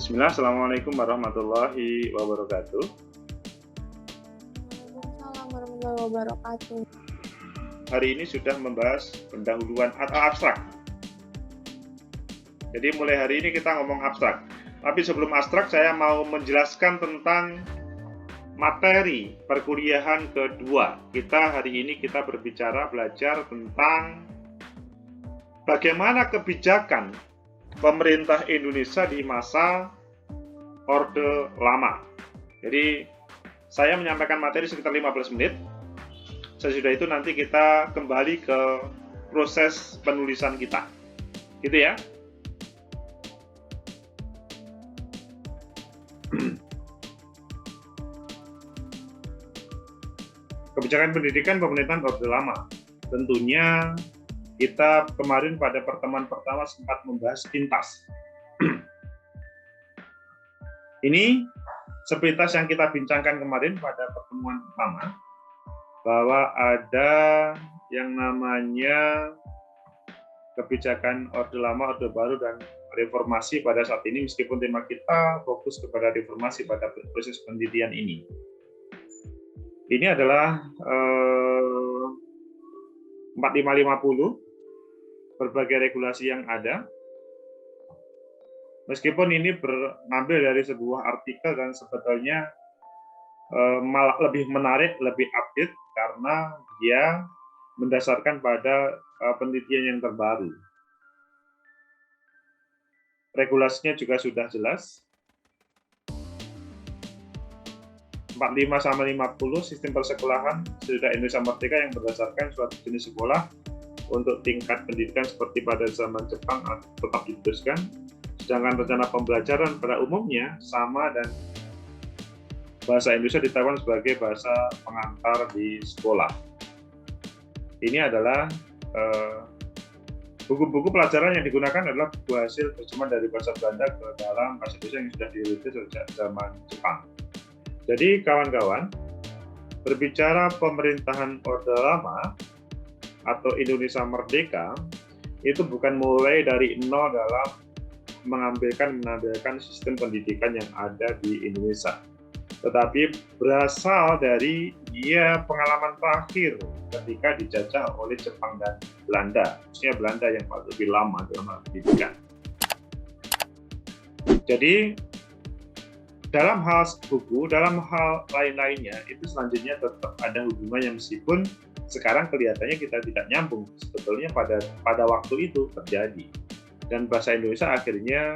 Bismillah, Assalamualaikum warahmatullahi wabarakatuh. Waalaikumsalam warahmatullahi wabarakatuh. Hari ini sudah membahas pendahuluan atau abstrak. Jadi mulai hari ini kita ngomong abstrak. Tapi sebelum abstrak, saya mau menjelaskan tentang materi perkuliahan kedua. Hari ini kita belajar tentang bagaimana kebijakan pemerintah Indonesia di masa Orde Lama. Jadi saya menyampaikan materi sekitar 15 menit. Sesudah itu nanti kita kembali ke proses penulisan kita. Gitu ya. Kebijakan pendidikan pemerintahan Orde Lama. Tentunya kita kemarin pada pertemuan pertama sempat membahas pintas. Ini sepintas yang kita bincangkan kemarin pada pertemuan pertama, bahwa ada yang namanya kebijakan Orde Lama, Orde Baru, dan reformasi pada saat ini, meskipun tema kita fokus kepada reformasi pada proses pendidikan ini. Ini adalah 4550, berbagai regulasi yang ada. Meskipun ini mengambil dari sebuah artikel dan sebetulnya malah lebih menarik, lebih update karena dia mendasarkan pada penelitian yang terbaru. Regulasinya juga sudah jelas. 45/50 sistem persekolahan sesudah Indonesia Merdeka yang berdasarkan suatu jenis sekolah untuk tingkat pendidikan seperti pada zaman Jepang tetap diteruskan. Sedangkan rencana pembelajaran pada umumnya sama dan bahasa Indonesia ditetapkan sebagai bahasa pengantar di sekolah. Ini adalah buku-buku pelajaran yang digunakan adalah buku hasil terjemahan dari bahasa Belanda ke dalam bahasa Indonesia yang sudah dirilis sejak zaman Jepang. Jadi kawan-kawan, berbicara pemerintahan Orde Lama atau Indonesia Merdeka, itu bukan mulai dari nol dalam menampilkan sistem pendidikan yang ada di Indonesia, tetapi berasal dari pengalaman terakhir ketika dijajah oleh Jepang dan Belanda, khususnya Belanda yang lebih lama dalam hal pendidikan. Jadi dalam hal buku, dalam hal lain-lainnya, itu selanjutnya tetap ada hubungannya, meskipun sekarang kelihatannya kita tidak nyambung. Sebetulnya pada waktu itu terjadi. Dan bahasa Indonesia akhirnya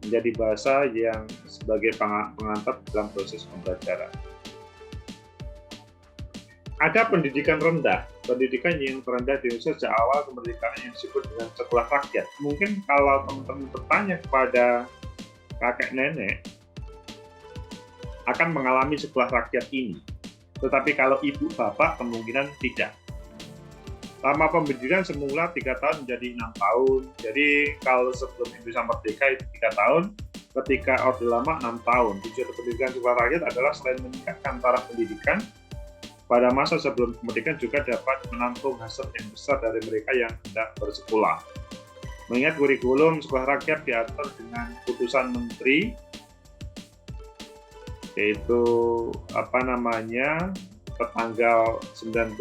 menjadi bahasa yang sebagai pengantar dalam proses pembelajaran. Ada pendidikan rendah. Pendidikan yang terendah di Indonesia sejak awal kemerdekaan yang disebut dengan sekolah rakyat. Mungkin kalau teman-teman bertanya kepada kakek nenek, akan mengalami sekolah rakyat ini. Tetapi kalau ibu bapak kemungkinan tidak. Lama pendidikan semula 3 tahun menjadi 6 tahun. Jadi kalau sebelum Indonesia Merdeka itu 3 tahun, ketika Orde Lama 6 tahun. Tujuan pendidikan sekolah rakyat adalah selain meningkatkan taraf pendidikan, pada masa sebelum kemerdekaan juga dapat menampung hasil yang besar dari mereka yang hendak bersekolah. Mengingat kurikulum sekolah rakyat diatur dengan putusan menteri, yaitu tertanggal 19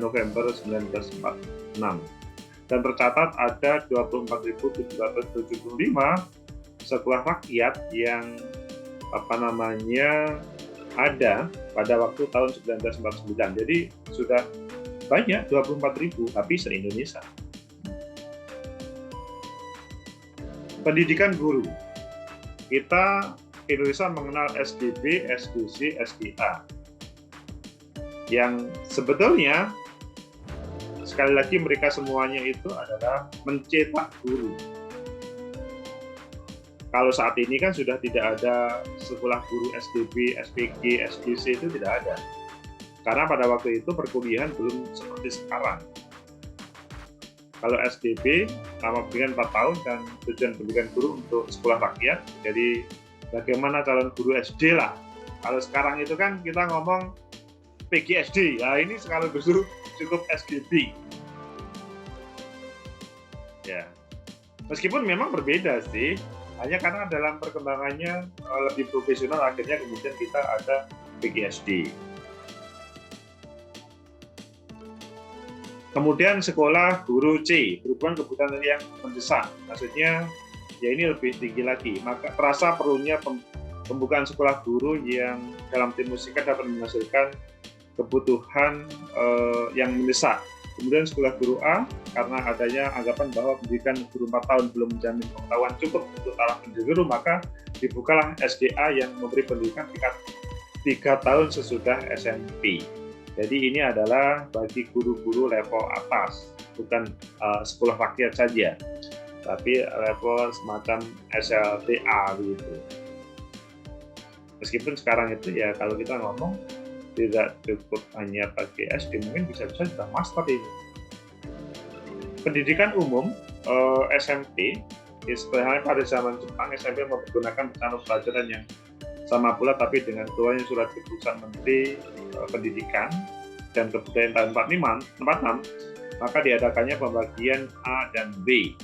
November 1946, dan tercatat ada 24.775 sekolah rakyat yang ada pada waktu tahun 1949. Jadi sudah banyak 24.000, tapi se-Indonesia. Pendidikan guru. Indonesia mengenal SDB, SDC, SDA. Yang sebetulnya sekali lagi mereka semuanya itu adalah mencetak guru. Kalau saat ini kan sudah tidak ada sekolah guru SDB, SPG, SDC, itu tidak ada. Karena pada waktu itu perkuliahan belum seperti sekarang. Kalau SDB, lama pendidikan 4 tahun dan tujuan pendidikan guru untuk sekolah rakyat. Jadi bagaimana calon guru SD lah. Kalau sekarang itu kan kita ngomong PGSD, ya ini sekaligus cukup SDB. Ya, meskipun memang berbeda sih. Hanya karena dalam perkembangannya lebih profesional, akhirnya kemudian kita ada PGSD. Kemudian sekolah guru C, berhubungan kebutuhan yang mendesak. Maksudnya ya ini lebih tinggi lagi. Maka terasa perlunya pembukaan sekolah guru yang dalam tempo singkat dapat menghasilkan kebutuhan yang mendesak. Kemudian sekolah guru A, karena adanya anggapan bahwa pendidikan guru 4 tahun belum menjamin pengetahuan cukup untuk taraf menjadi guru, maka dibukalah SDA yang memberi pendidikan tingkat 3 tahun sesudah SMP. Jadi ini adalah bagi guru-guru level atas, bukan sekolah rakyat saja, tapi level semacam SLTA gitu. Meskipun sekarang itu ya kalau kita ngomong tidak cukup hanya pakai SD, mungkin bisa-bisa sudah master ini. Pendidikan umum SMP, istilahnya pada zaman Jepang, SMP menggunakan canvas pelajaran yang sama pula tapi dengan keluarnya surat keputusan Menteri Pendidikan dan Kebudayaan tahun 46, maka diadakannya pembagian A dan B,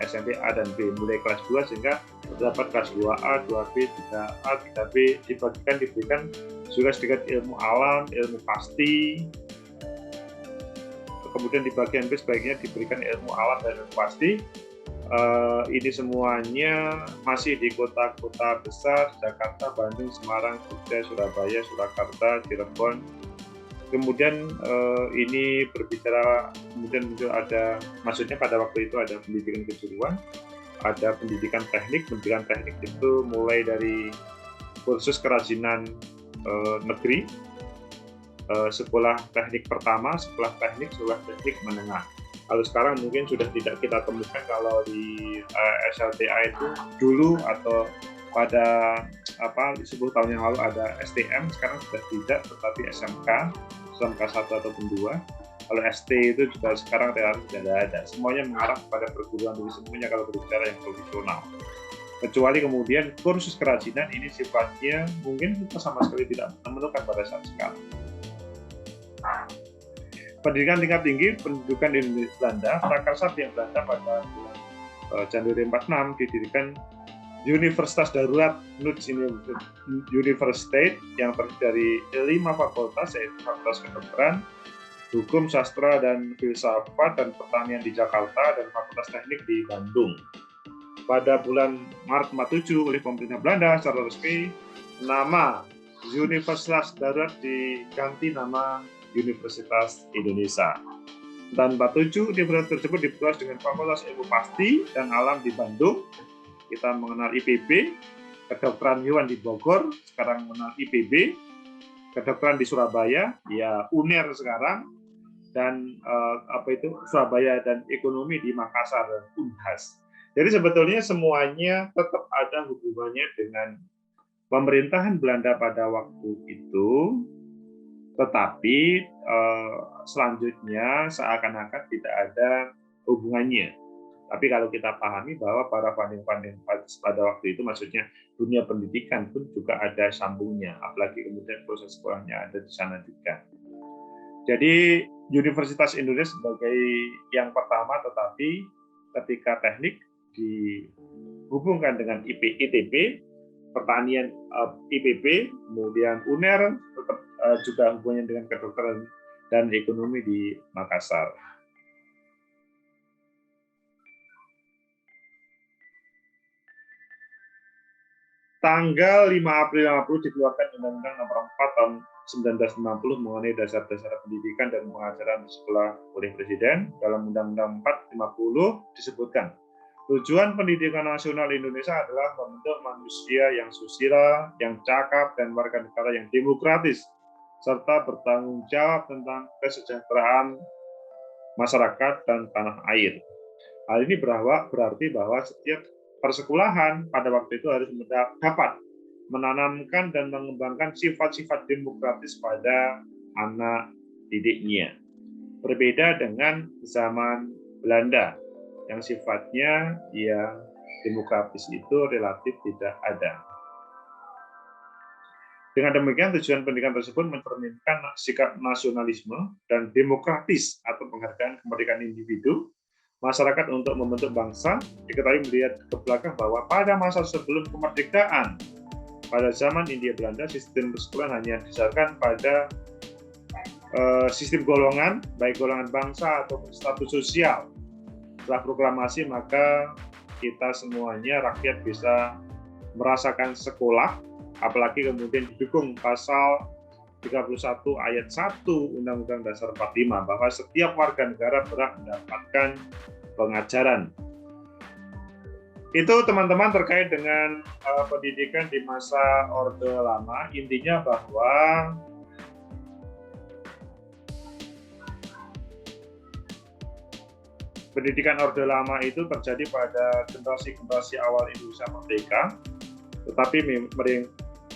SMP A dan B, mulai kelas 2 sehingga terdapat kelas 2A, 2B, 3A, 3B, diberikan juga sedikit ilmu alam, ilmu pasti. Kemudian di bagian B sebaiknya diberikan ilmu alam dan ilmu pasti. Ini semuanya masih di kota-kota besar, Jakarta, Bandung, Semarang, Jogja, Surabaya, Surakarta, Cirebon. Kemudian ini berbicara, kemudian muncul ada, maksudnya pada waktu itu ada pendidikan kejuruan, ada pendidikan teknik. Pendidikan teknik itu mulai dari kursus kerajinan negeri, sekolah teknik pertama, sekolah teknik menengah. Kalau sekarang mungkin sudah tidak kita temukan kalau di SLTA itu dulu atau pada 10 tahun yang lalu ada STM, sekarang sudah tidak, tetapi SMK 1 ataupun 2. Kalau ST itu juga sekarang relatif tidak ada. Semuanya mengarah kepada perguruan tinggi semuanya kalau berbicara yang profesional. Kecuali kemudian kursus kerajinan ini sifatnya mungkin kita sama sekali tidak menemukan pada saat sekarang. Pendidikan tingkat tinggi, pendidikan di Belanda, Prakarsa yang Belanda pada bulan Januari 46 didirikan Universitas Darurat Nuts Universiteit yang terdiri dari 5 fakultas, yaitu Fakultas Kedokteran, Hukum, Sastra, dan Filsafat, dan Pertanian di Jakarta, dan Fakultas Teknik di Bandung. Pada bulan Maret 47 oleh pemerintah Belanda secara resmi, nama Universitas Darurat diganti nama Universitas Indonesia. Dan 47 universitas tersebut diperluas dengan Fakultas Ilmu Pasti dan Alam di Bandung. Kita mengenal IPB, Kedokteran Hewan di Bogor, sekarang mengenal IPB, Kedokteran di Surabaya, ya UNER sekarang, dan Surabaya, dan Ekonomi di Makassar dan Unhas. Jadi sebetulnya semuanya tetap ada hubungannya dengan pemerintahan Belanda pada waktu itu, tetapi selanjutnya seakan-akan tidak ada hubungannya. Tapi kalau kita pahami bahwa para funding pada waktu itu, maksudnya dunia pendidikan pun juga ada sambungnya, apalagi kemudian proses sekolahnya ada di sana juga. Jadi Universitas Indonesia sebagai yang pertama, tetapi ketika teknik dihubungkan dengan ITB, pertanian IPB, kemudian UNER tetap juga hubungannya dengan kedokteran dan ekonomi di Makassar. Tanggal 5 April 1950 dikeluarkan Undang-Undang Nomor 4 Tahun 1950 mengenai dasar-dasar pendidikan dan pengajaran di sekolah oleh Presiden. Dalam Undang-Undang 450 disebutkan, tujuan pendidikan nasional Indonesia adalah membentuk manusia yang susila, yang cakap, dan warga negara yang demokratis, serta bertanggung jawab tentang kesejahteraan masyarakat dan tanah air. Hal ini berarti bahwa setiap persekolahan pada waktu itu harus dapat menanamkan dan mengembangkan sifat-sifat demokratis pada anak didiknya. Berbeda dengan zaman Belanda yang sifatnya yang demokratis itu relatif tidak ada. Dengan demikian, tujuan pendidikan tersebut mencerminkan sikap nasionalisme dan demokratis atau penghargaan kemerdekaan individu, masyarakat untuk membentuk bangsa. Diketahui melihat ke belakang bahwa pada masa sebelum kemerdekaan, pada zaman Hindia Belanda, sistem persekolahan hanya didasarkan pada sistem golongan, baik golongan bangsa atau status sosial. Setelah proklamasi, maka kita semuanya, rakyat, bisa merasakan sekolah, apalagi kemudian didukung pasal 31 ayat 1 Undang-Undang Dasar 45 bahwa setiap warga negara berhak mendapatkan pengajaran. Itu teman-teman terkait dengan pendidikan di masa Orde Lama. Intinya bahwa pendidikan Orde Lama itu terjadi pada generasi-generasi awal Indonesia merdeka. Tetapi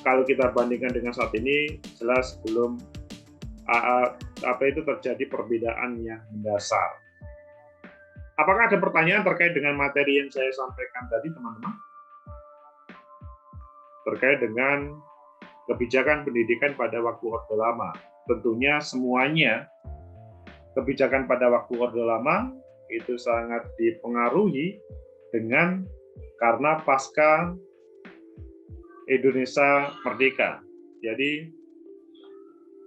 kalau kita bandingkan dengan saat ini, jelas belum terjadi perbedaan yang mendasar. Apakah ada pertanyaan terkait dengan materi yang saya sampaikan tadi, teman-teman? Terkait dengan kebijakan pendidikan pada waktu Orde Lama. Tentunya semuanya kebijakan pada waktu Orde Lama itu sangat dipengaruhi karena pasca Indonesia merdeka. Jadi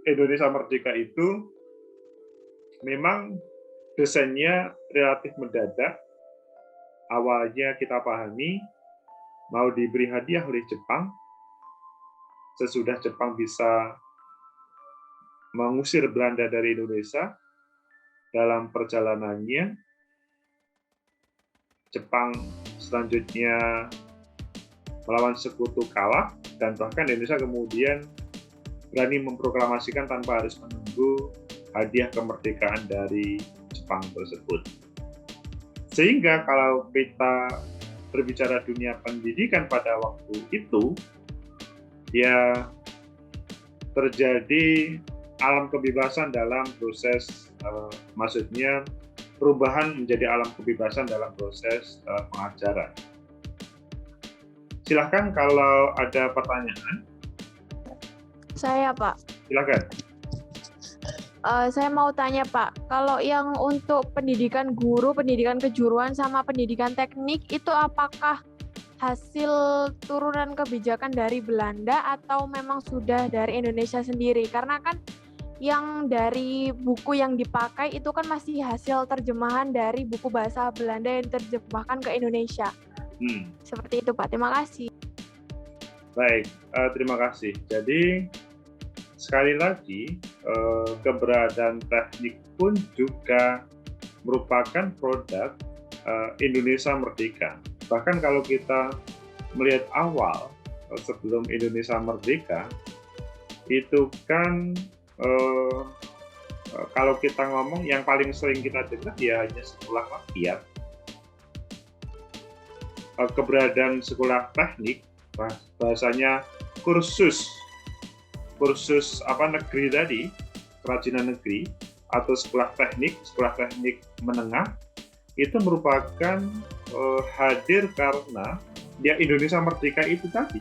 Indonesia merdeka itu memang desainnya relatif mendadak. Awalnya kita pahami mau diberi hadiah oleh Jepang. Sesudah Jepang bisa mengusir Belanda dari Indonesia, dalam perjalanannya Jepang selanjutnya melawan sekutu kalah, dan bahkan Indonesia kemudian berani memproklamasikan tanpa harus menunggu hadiah kemerdekaan dari Jepang tersebut. Sehingga kalau kita berbicara dunia pendidikan pada waktu itu, ya terjadi alam kebebasan dalam proses, maksudnya perubahan menjadi alam kebebasan dalam proses pengajaran. Silahkan kalau ada pertanyaan. Saya, Pak. Silahkan. Saya mau tanya, Pak. Kalau yang untuk pendidikan guru, pendidikan kejuruan, sama pendidikan teknik, itu apakah hasil turunan kebijakan dari Belanda atau memang sudah dari Indonesia sendiri? Karena kan yang dari buku yang dipakai itu kan masih hasil terjemahan dari buku bahasa Belanda yang diterjemahkan ke Indonesia. Seperti itu, Pak. Terima kasih. Baik, terima kasih. Jadi sekali lagi, keberadaan teknik pun juga merupakan produk Indonesia merdeka. Bahkan kalau kita melihat awal sebelum Indonesia merdeka, itu kan kalau kita ngomong yang paling sering kita dengar ya hanya sekolah rakyat. Keberadaan sekolah teknik, bahasanya kursus negeri tadi, kerajinan negeri atau sekolah teknik menengah, itu merupakan hadir karena ya Indonesia merdeka itu tadi.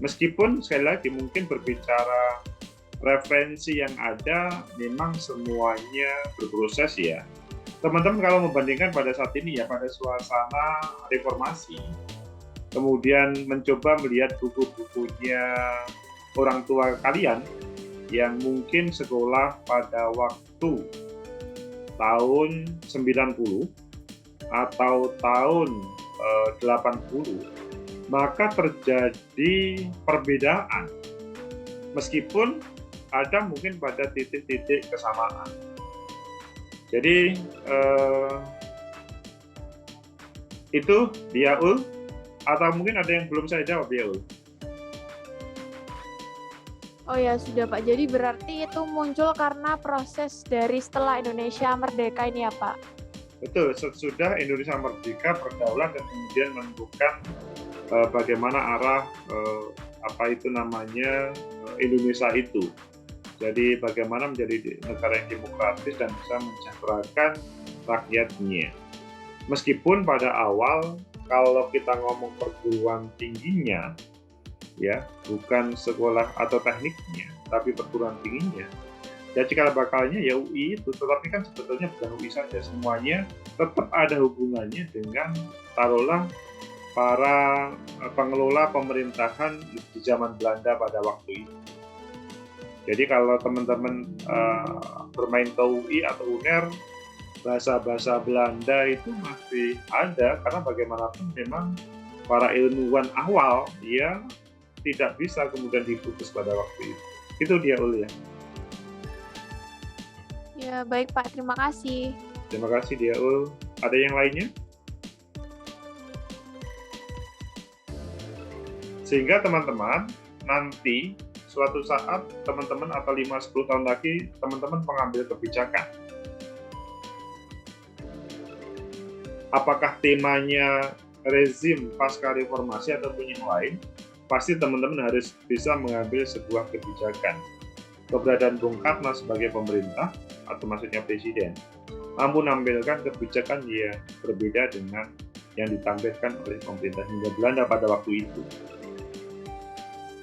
Meskipun sekali lagi mungkin berbicara referensi yang ada, memang semuanya berproses ya. Teman-teman kalau membandingkan pada saat ini ya, pada suasana reformasi, kemudian mencoba melihat buku-bukunya orang tua kalian yang mungkin sekolah pada waktu tahun 90 atau tahun 80, maka terjadi perbedaan. Meskipun ada mungkin pada titik-titik kesamaan. Jadi itu Biaul, atau mungkin ada yang belum saya jawab, Biaul? Oh ya, sudah, Pak. Jadi berarti itu muncul karena proses dari setelah Indonesia merdeka ini ya, Pak? Betul, sesudah Indonesia merdeka, berdaulat, dan kemudian menentukan bagaimana arah Indonesia itu. Jadi bagaimana menjadi negara yang demokratis dan bisa mensejahterakan rakyatnya. Meskipun pada awal kalau kita ngomong perguruan tingginya, ya bukan sekolah atau tekniknya, tapi perguruan tingginya, Ya cikal bakalnya ya UI itu, tetapi kan sebetulnya bukan UI saja, semuanya tetap ada hubungannya dengan taruhlah para pengelola pemerintahan di zaman Belanda pada waktu itu. Jadi kalau teman-teman bermain ke UI atau UNER, bahasa-bahasa Belanda itu masih ada, karena bagaimanapun memang para ilmuwan awal dia tidak bisa kemudian diputus pada waktu itu. Itu dia Ul ya. Ya, baik Pak, terima kasih. Terima kasih dia Ul. Ada yang lainnya? Sehingga teman-teman nanti suatu saat teman-teman atau 5-10 tahun lagi teman-teman mengambil kebijakan. Apakah temanya rezim pasca reformasi ataupun yang lain, pasti teman-teman harus bisa mengambil sebuah kebijakan. Keberadaan Bung Karno sebagai pemerintah, atau maksudnya presiden, mampu menampilkan kebijakan yang berbeda dengan yang ditampilkan oleh pemerintah Hindia Belanda pada waktu itu.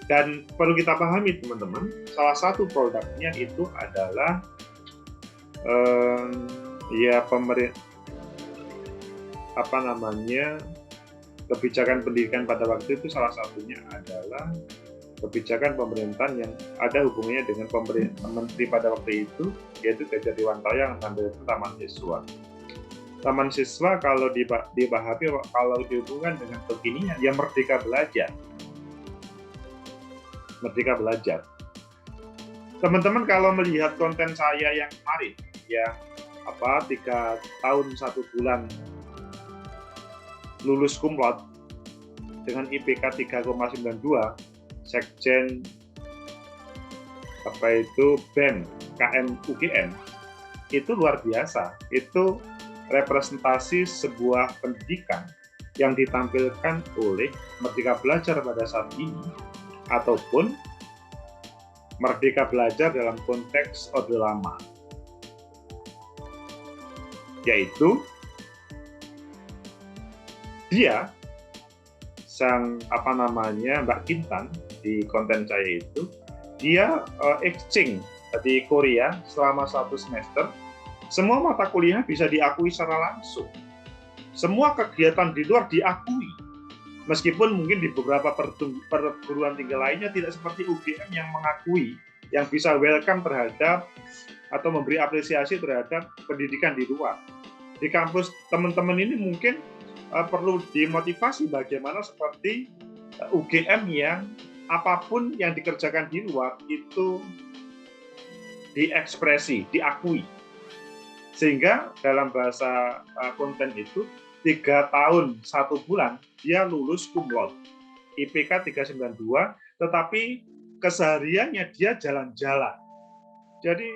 Dan perlu kita pahami teman-teman, salah satu produknya itu adalah kebijakan pendidikan pada waktu itu, salah satunya adalah kebijakan pemerintahan yang ada hubungannya dengan menteri pada waktu itu, yaitu Gajah Dewantara yang menampilkan Taman Siswa. Taman Siswa kalau dipahami, kalau dihubungkan dengan kekinian, ya Merdeka Belajar. Merdeka Belajar. Teman-teman kalau melihat konten saya yang kemarin, ya 3 tahun 1 bulan lulus cum laude dengan IPK 3,92, Sekjen BEM KM UGM, itu luar biasa. Itu representasi sebuah pendidikan yang ditampilkan oleh Merdeka Belajar pada saat ini, ataupun Merdeka Belajar dalam konteks Orde Lama, yaitu dia sang Mbak Kintan di konten saya itu, dia exchange di Korea selama 1 semester. Semua mata kuliah bisa diakui secara langsung. Semua kegiatan di luar diakui. Meskipun mungkin di beberapa perguruan tinggi lainnya tidak seperti UGM yang mengakui, yang bisa welcome terhadap atau memberi apresiasi terhadap pendidikan di luar. Di kampus teman-teman ini mungkin perlu dimotivasi bagaimana seperti UGM yang apapun yang dikerjakan di luar itu diekspresi, diakui. Sehingga dalam bahasa konten itu 3 tahun 1 bulan dia lulus cum laude, IPK 392, tetapi kesehariannya dia jalan-jalan. Jadi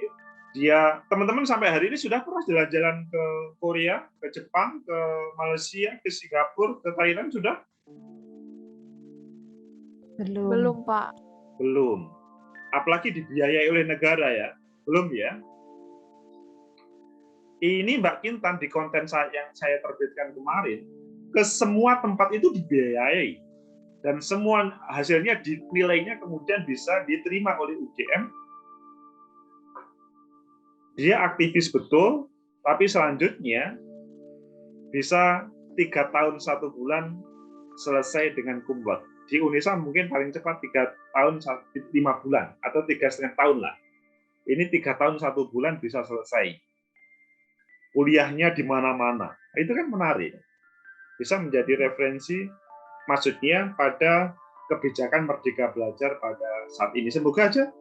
dia, teman-teman sampai hari ini sudah pernah jalan-jalan ke Korea, ke Jepang, ke Malaysia, ke Singapura, ke Thailand sudah? Belum Pak. Belum. Apalagi dibiayai oleh negara ya. Belum ya. Ini Mbak Kintan di konten yang saya terbitkan kemarin, ke semua tempat itu dibiayai. Dan semua hasilnya nilainya kemudian bisa diterima oleh UGM. Dia aktivis betul, tapi selanjutnya bisa 3 tahun 1 bulan selesai dengan cum laude. Di Unesa mungkin paling cepat 3 tahun 5 bulan atau 3,5 tahun lah. Ini 3 tahun 1 bulan bisa selesai. Kuliahnya di mana-mana. Itu kan menarik. Bisa menjadi referensi, maksudnya pada kebijakan Merdeka Belajar pada saat ini. Semoga aja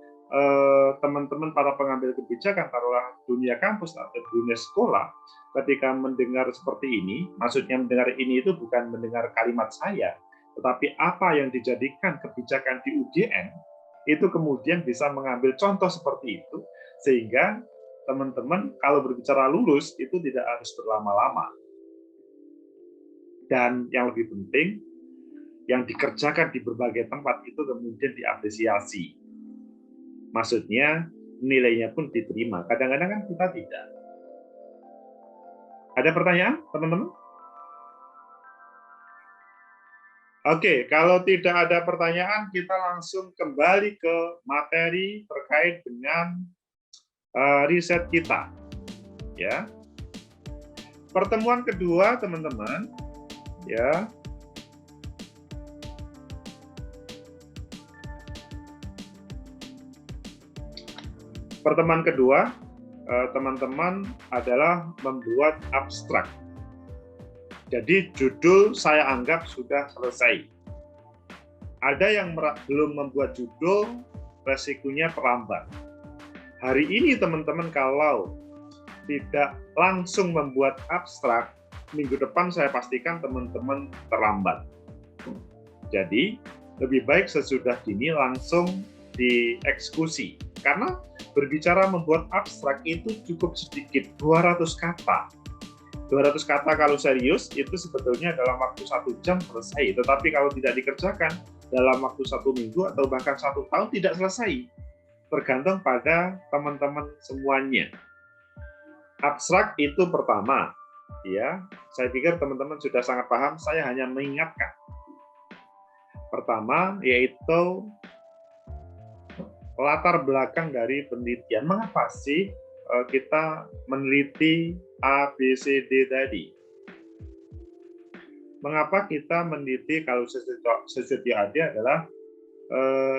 teman-teman para pengambil kebijakan, taruhlah dunia kampus atau dunia sekolah, ketika mendengar seperti ini, maksudnya mendengar ini itu bukan mendengar kalimat saya, tetapi apa yang dijadikan kebijakan di UGM, itu kemudian bisa mengambil contoh seperti itu, sehingga teman-teman kalau berbicara lulus itu tidak harus berlama-lama. Dan yang lebih penting, yang dikerjakan di berbagai tempat itu kemudian diapresiasi. Maksudnya nilainya pun diterima. Kadang-kadang kan kita tidak. Ada pertanyaan, teman-teman? Oke, kalau tidak ada pertanyaan, kita langsung kembali ke materi terkait dengan riset kita. Ya. Pertemuan kedua, teman-teman, ya. Pertemuan kedua, teman-teman, adalah membuat abstrak. Jadi judul saya anggap sudah selesai. Ada yang belum membuat judul, resikonya terlambat. Hari ini teman-teman kalau tidak langsung membuat abstrak, minggu depan saya pastikan teman-teman terlambat. Jadi lebih baik sesudah ini langsung dieksekusi. Karena berbicara membuat abstrak itu cukup sedikit, 200 kata. 200 kata kalau serius itu sebetulnya dalam waktu 1 jam selesai. Tetapi kalau tidak dikerjakan dalam waktu 1 minggu atau bahkan 1 tahun tidak selesai. Tergantung pada teman-teman semuanya. Abstrak itu pertama. Ya, saya pikir teman-teman sudah sangat paham, saya hanya mengingatkan. Pertama yaitu latar belakang dari penelitian. Mengapa sih kita meneliti A, B, C, D tadi? Mengapa kita meneliti kalau sesudah adalah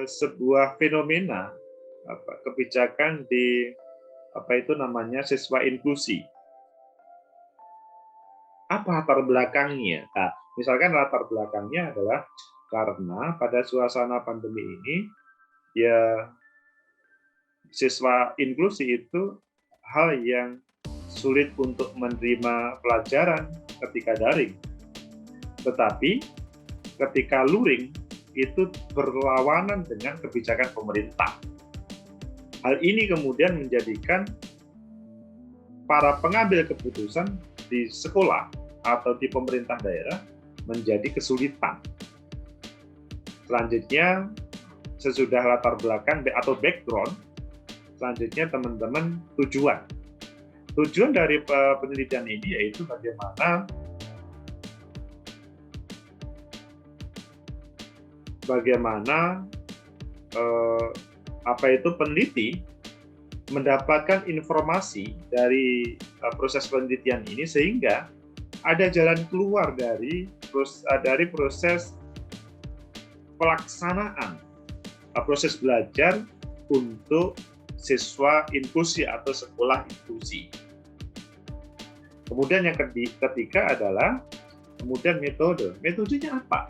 sebuah fenomena kebijakan di siswa inklusi. Apa latar belakangnya? Nah, misalkan latar belakangnya adalah karena pada suasana pandemi ini ya siswa inklusi itu hal yang sulit untuk menerima pelajaran ketika daring. Tetapi ketika luring itu berlawanan dengan kebijakan pemerintah. Hal ini kemudian menjadikan para pengambil keputusan di sekolah atau di pemerintah daerah menjadi kesulitan. Selanjutnya, sesudah latar belakang atau background, selanjutnya teman-teman tujuan. Tujuan dari penelitian ini yaitu bagaimana peneliti mendapatkan informasi dari proses penelitian ini sehingga ada jalan keluar dari proses pelaksanaan proses belajar untuk siswa inklusi atau sekolah inklusi. Kemudian yang ketiga adalah kemudian metode. Metodenya apa?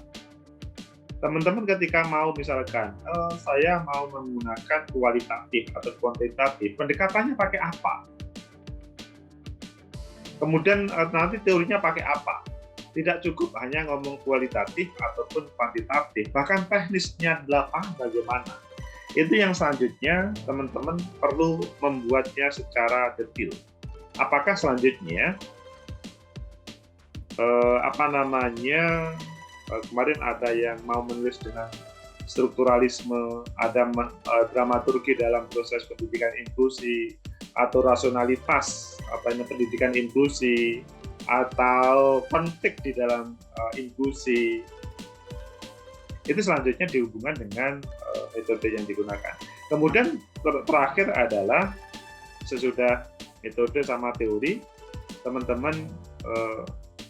Teman-teman ketika mau misalkan saya mau menggunakan kualitatif atau kuantitatif, pendekatannya pakai apa? Kemudian nanti teorinya pakai apa? Tidak cukup hanya ngomong kualitatif ataupun kuantitatif, bahkan teknisnya di lapangan bagaimana. Itu yang selanjutnya teman-teman perlu membuatnya secara detail. Apakah selanjutnya kemarin ada yang mau menulis dengan strukturalisme, ada dramaturgi dalam proses pendidikan inklusi, atau rasionalitas pendidikan inklusi, atau konflik di dalam inklusi. Itu selanjutnya dihubungkan dengan metode yang digunakan. Kemudian terakhir adalah sesudah metode sama teori, teman-teman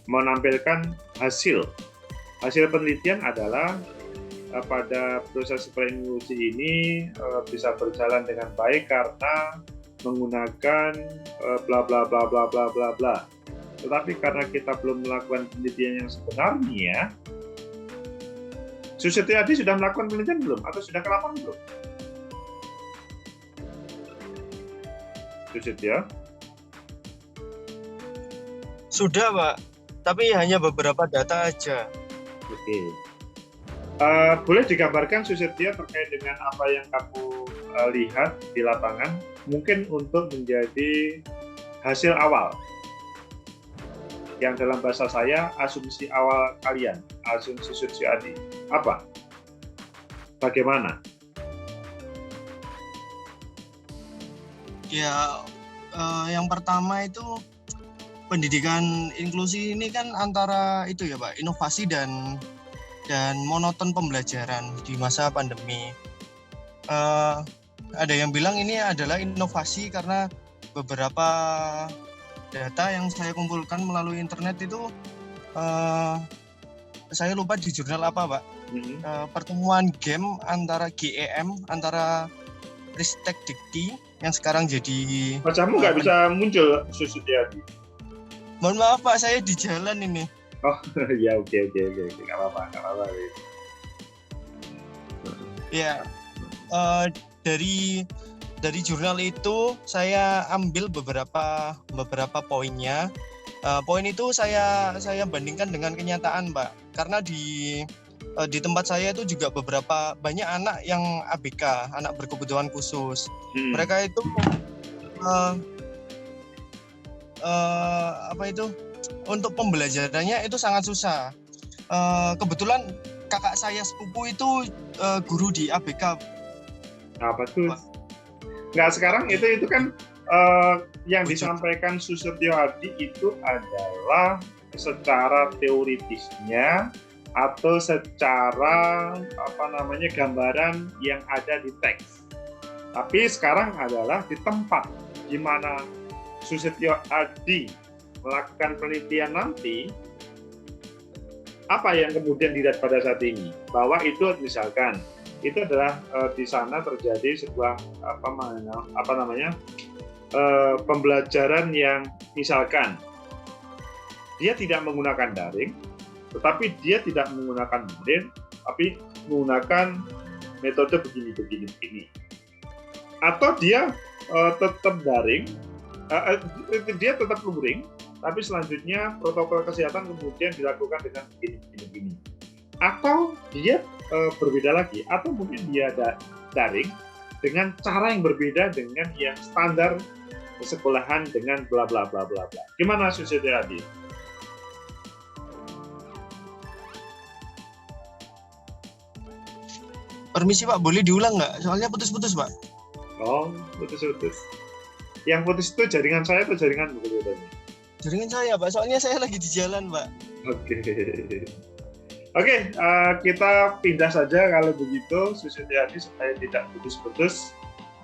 menampilkan hasil penelitian adalah pada proses inklusi ini bisa berjalan dengan baik karena menggunakan bla bla bla bla bla bla bla. Tetapi karena kita belum melakukan penelitian yang sebenarnya, Susetyadi sudah melakukan penelitian belum? Atau sudah ke lapangan belum? Susetya? Sudah, Pak. Tapi hanya beberapa data aja. Oke. Boleh digambarkan Susetya terkait dengan apa yang kamu lihat di lapangan, mungkin untuk menjadi hasil awal. Yang dalam bahasa saya, asumsi awal kalian, asumsi Susetyadi. Apa? Bagaimana? Ya, yang pertama itu pendidikan inklusi ini kan antara itu ya Pak, inovasi dan monoton pembelajaran di masa pandemi. ada yang bilang ini adalah inovasi karena beberapa data yang saya kumpulkan melalui internet itu saya lupa di jurnal apa, Pak. Pertemuan game antara GEM, antara Ristek Dikti yang sekarang jadi... Wajahmu nggak bisa muncul, Susutyadi. Mohon maaf Pak, saya di jalan ini. Oh ya, oke, nggak apa-apa. Ya, dari jurnal itu saya ambil beberapa poinnya. Poin itu saya bandingkan dengan kenyataan, Mbak. Karena di tempat saya itu juga banyak anak yang ABK, anak berkebutuhan khusus. Mereka itu untuk pembelajarannya itu sangat susah. Kebetulan kakak saya sepupu itu guru di ABK. Apa tuh? Nggak, sekarang itu kan yang disampaikan Susutyo Adi itu adalah secara teoritisnya atau secara gambaran yang ada di teks. Tapi sekarang adalah di tempat di mana Susutyo Adi melakukan penelitian nanti, apa yang kemudian dilihat pada saat ini? Bahwa itu misalkan itu adalah di sana terjadi sebuah pembelajaran yang misalkan dia tidak menggunakan daring, tetapi dia tidak menggunakan luring, tapi menggunakan metode begini. Atau dia tetap daring, dia tetap luring, tapi selanjutnya protokol kesehatan kemudian dilakukan dengan begini. Atau dia berbeda lagi, atau mungkin dia daring dengan cara yang berbeda dengan yang standar sekolahan dengan bla bla bla bla bla. Gimana Susutyo Adi? Permisi Pak, boleh diulang nggak? Soalnya putus-putus Pak. Oh, putus-putus. Yang putus itu jaringan saya atau jaringan begitu? Jaringan saya Pak, soalnya saya lagi di jalan Pak. Oke, kita pindah saja kalau begitu Susutyo Adi supaya tidak putus-putus,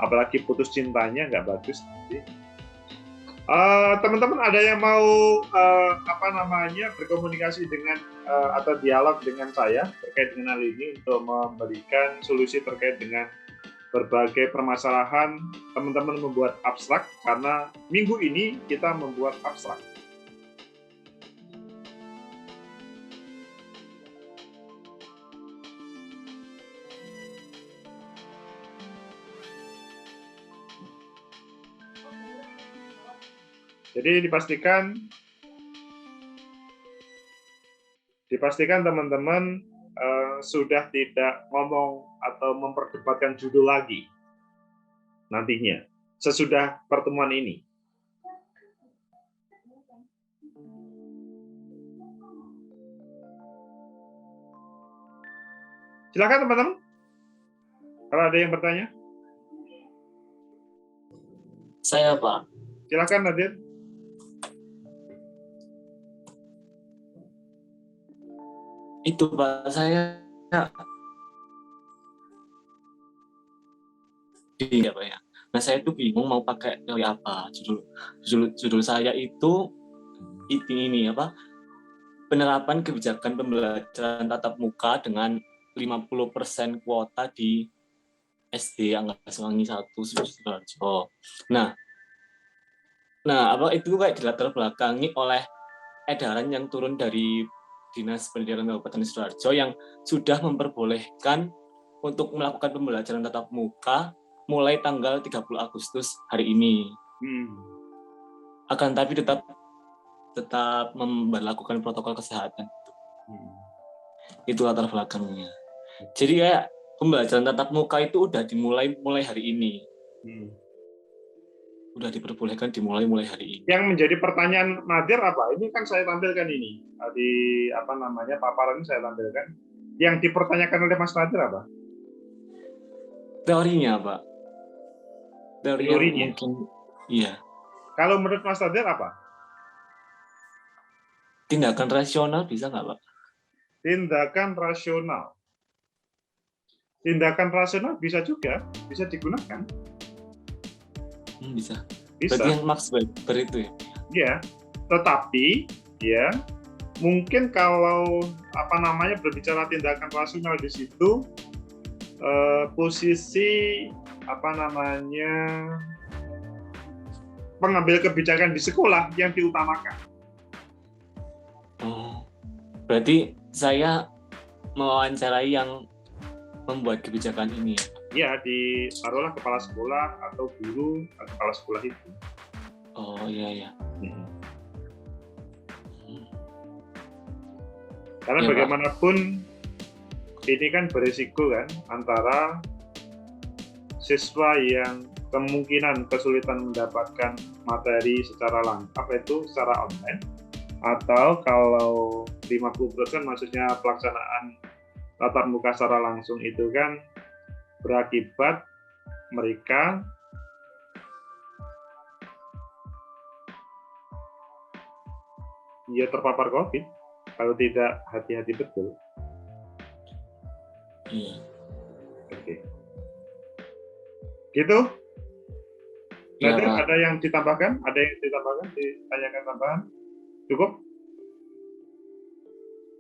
apalagi putus cintanya nggak bagus nanti. Teman-teman ada yang mau berkomunikasi dengan atau dialog dengan saya terkait dengan hal ini untuk memberikan solusi terkait dengan berbagai permasalahan teman-teman membuat abstrak, karena minggu ini kita membuat abstrak. Jadi dipastikan teman-teman sudah tidak ngomong atau memperdebatkan judul lagi nantinya sesudah pertemuan ini. Silakan teman-teman, kalau ada yang bertanya. Saya Pak. Silakan Nadir. Itu Pak, saya bingung ya Pak ya. Nah saya itu bingung mau pakai teori apa. Judul saya itu ini penerapan kebijakan pembelajaran tatap muka dengan 50% kuota di SD Anggasawangi 1 Sidoarjo. Nah itu kayak dilatar belakangi oleh edaran yang turun dari Dinas Pendidikan Kabupaten Sidoarjo yang sudah memperbolehkan untuk melakukan pembelajaran tatap muka mulai tanggal 30 Agustus hari ini. Akan tapi tetap memberlakukan protokol kesehatan. Itu latar belakangnya. Jadi kayak pembelajaran tatap muka itu udah dimulai hari ini. Udah diperbolehkan dimulai hari ini. Yang menjadi pertanyaan Nadir apa? Ini kan saya tampilkan ini di paparan saya tampilkan. Yang dipertanyakan oleh Mas Nadir apa? Teorinya, Pak. Teorinya. Mungkin, iya. Kalau menurut Mas Nadir apa? Tindakan rasional bisa nggak, Pak? Tindakan rasional. tindakan rasional bisa juga, bisa digunakan. Bisa. Bisa. Berarti yang Max Weber itu ya? Ya, tetapi ya mungkin kalau berbicara tindakan rasional di situ posisi pengambil kebijakan di sekolah yang diutamakan. Oh, berarti saya mewawancarai yang membuat kebijakan ini. Ya, taruhlah kepala sekolah atau guru atau kepala sekolah itu. Oh iya. Karena Ya, bagaimanapun ini kan berisiko kan antara siswa yang kemungkinan kesulitan mendapatkan materi secara secara online, atau kalau 50% maksudnya pelaksanaan tatap muka secara langsung itu kan berakibat mereka ya terpapar COVID kalau tidak hati-hati betul. Iya. Oke. Gitu? Ya, Berarti Pak. ada yang ditambahkan? Ada yang ditambahkan? Ditanyakan tambahan? Cukup?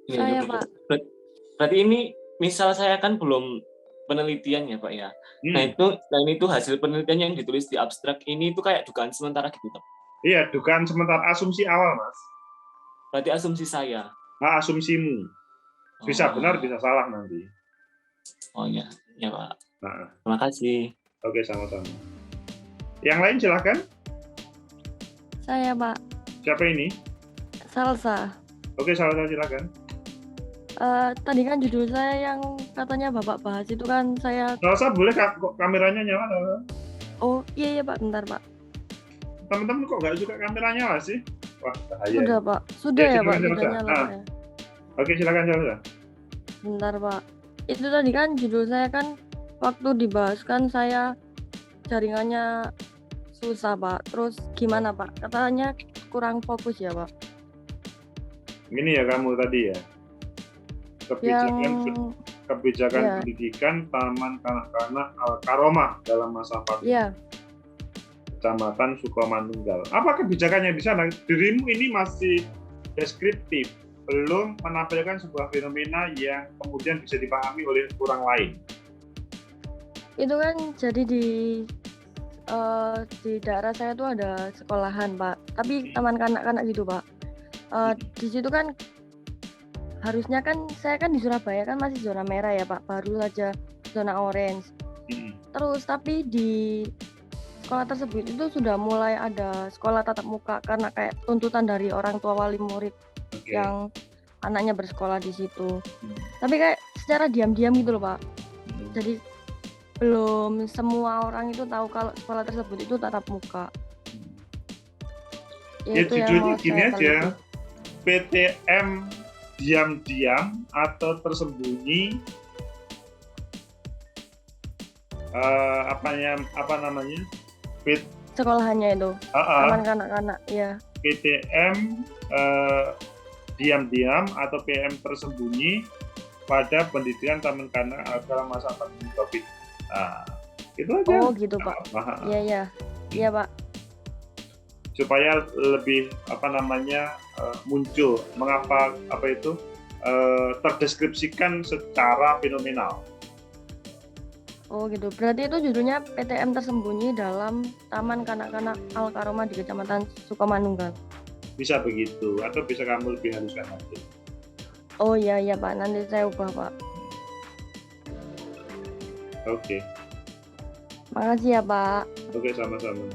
Ini Saya, cukup. Pak. Berarti ini misal saya kan belum penelitian ya Pak ya. Nah itu hasil penelitian yang ditulis di abstrak ini itu kayak dugaan sementara gitu Pak. Iya, dugaan sementara, asumsi awal, Mas. Berarti asumsi saya. Nah, asumsimu. Bisa benar, bisa salah nanti. Oh iya, ya Pak. Nah, Terima kasih. oke, sama-sama. Yang lain silakan. Saya, Pak. Siapa ini? Salsa. Oke, salah silakan. Tadi kan judul saya yang katanya Bapak bahas itu kan saya... Salsa boleh kameranya nyala? Salsa? Oh, iya Pak, bentar Pak. Teman-teman kok nggak suka kameranya nyala sih? Wah, bahaya. Sudah Pak, sudah ya Pak, silakan, sudah nyala Pak ya. Oke, silakan Salsa. Bentar Pak. Itu tadi kan judul saya kan waktu dibahas kan saya jaringannya susah Pak. Terus gimana Pak? Katanya kurang fokus ya Pak. Ini ya kamu tadi ya. Kebijakan ya. pendidikan Taman Kanak-kanak Al-Karomah dalam masa pandemi. Iya. Kecamatan Sukomanunggal. Apa kebijakannya di sana? Dirimu ini masih deskriptif, belum menampilkan sebuah fenomena yang kemudian bisa dipahami oleh orang lain. Itu kan jadi di daerah saya tuh ada sekolahan Pak, tapi taman kanak-kanak gitu Pak. Di situ kan harusnya kan saya kan di Surabaya kan masih zona merah ya Pak, baru saja zona orange. Terus tapi di sekolah tersebut itu sudah mulai ada sekolah tatap muka karena kayak tuntutan dari orang tua wali murid yang anaknya bersekolah di situ. Tapi kayak secara diam-diam gitu loh Pak. Jadi belum semua orang itu tahu kalau sekolah tersebut itu tatap muka. Ya judulnya gini aja, PTM diam-diam atau tersembunyi sekolahannya itu taman kanak-kanak ya. PTM diam-diam atau PM tersembunyi pada pendidikan taman kanak dalam masa pandemi COVID. Itu aja. Oh gitu Pak. Iya Pak. Supaya lebih muncul mengapa terdeskripsikan secara fenomenal. Oh gitu. Berarti itu judulnya PTM tersembunyi dalam Taman Kanak-kanak Al-Karomah di Kecamatan Sukomanunggal. Bisa begitu atau bisa kamu lebih haluskan nanti. Oh iya Pak, nanti saya ubah Pak. Oke. Makasih ya Pak. Oke, sama-sama.